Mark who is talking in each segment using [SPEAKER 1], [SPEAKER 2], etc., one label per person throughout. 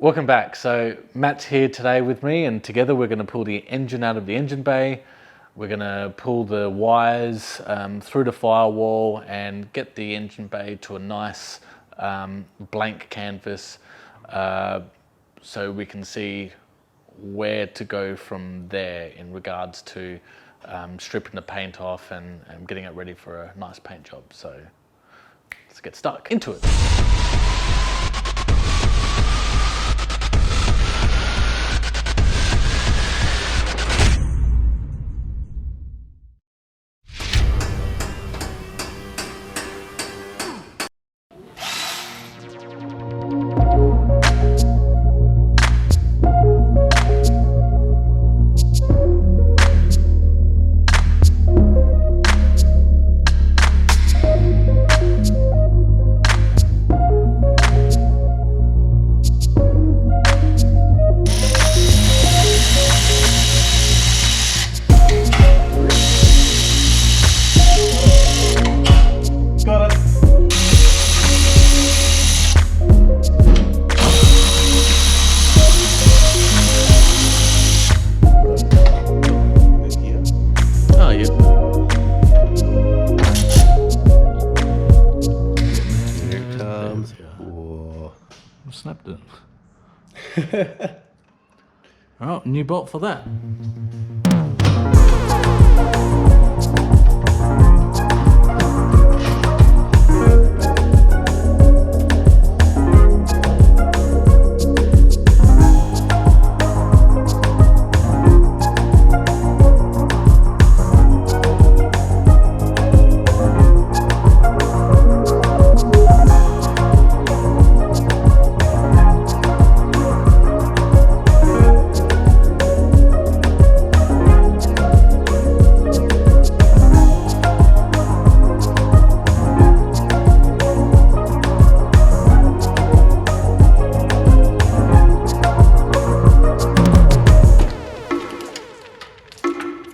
[SPEAKER 1] Welcome back. So Matt's here today with me, and together we're going to pull the engine out of the engine bay. We're going to pull the wires through the firewall and get the engine bay to a nice blank canvas so we can see where to go from there in regards to stripping the paint off and getting it ready for a nice paint job. So let's get stuck into it. Snapped it. Oh, new bolt for that.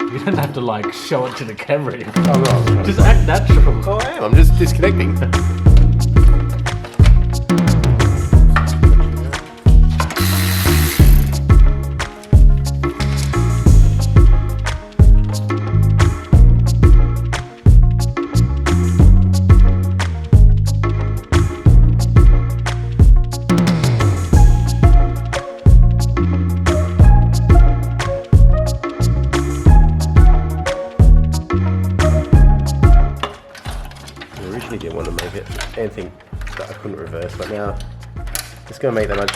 [SPEAKER 1] You don't have to like show it to the camera.
[SPEAKER 2] Oh, no.
[SPEAKER 1] Just act natural.
[SPEAKER 2] Oh, I am. I'm just disconnecting. Didn't want to make it anything that I couldn't reverse, but now it's going to make that much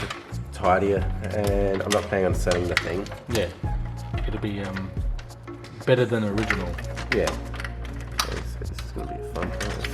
[SPEAKER 2] tidier, and I'm not planning on selling the thing.
[SPEAKER 1] Yeah, it'll be better than original.
[SPEAKER 2] Yeah, so this is going to be a fun project.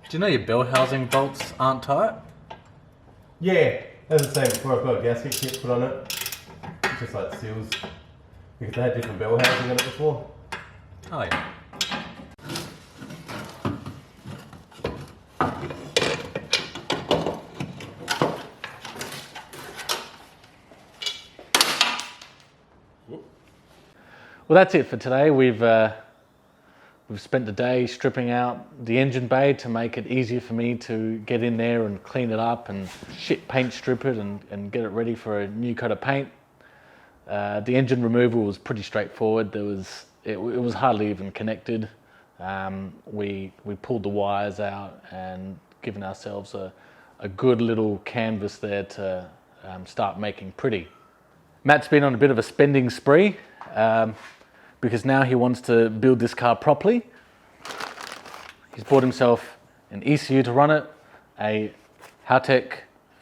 [SPEAKER 1] Do you know your bell housing bolts aren't tight?
[SPEAKER 2] Yeah, as I say before, I've got a gasket kit put on it. It's just like seals, because they had different bell housing on it before.
[SPEAKER 1] Oh yeah. Well, that's it for today. We've spent the day stripping out the engine bay to make it easier for me to get in there and clean it up and paint strip it and get it ready for a new coat of paint. The engine removal was pretty straightforward. It was hardly even connected. We pulled the wires out and given ourselves a good little canvas there to start making pretty. Matt's been on a bit of a spending spree because now he wants to build this car properly. He's bought himself an ECU to run it, a Haltech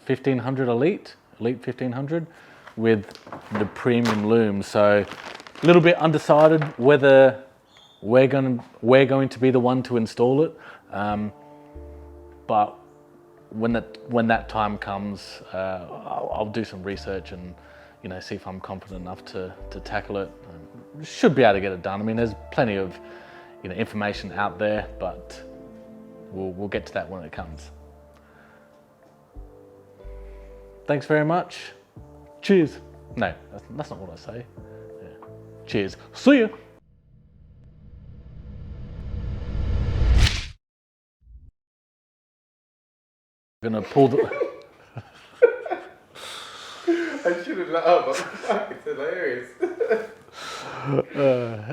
[SPEAKER 1] 1500 Elite 1500 with the premium loom. So a little bit undecided whether we're going to be the one to install it, but when that time comes, I'll do some research and see if I'm confident enough to tackle it. Should be able to get it done. I mean, there's plenty of information out there, but we'll get to that when it comes. Thanks very much. Cheers. No, that's not what I say. Yeah. Cheers. See ya. I'm gonna pull the.
[SPEAKER 2] I should have let up. It's hilarious.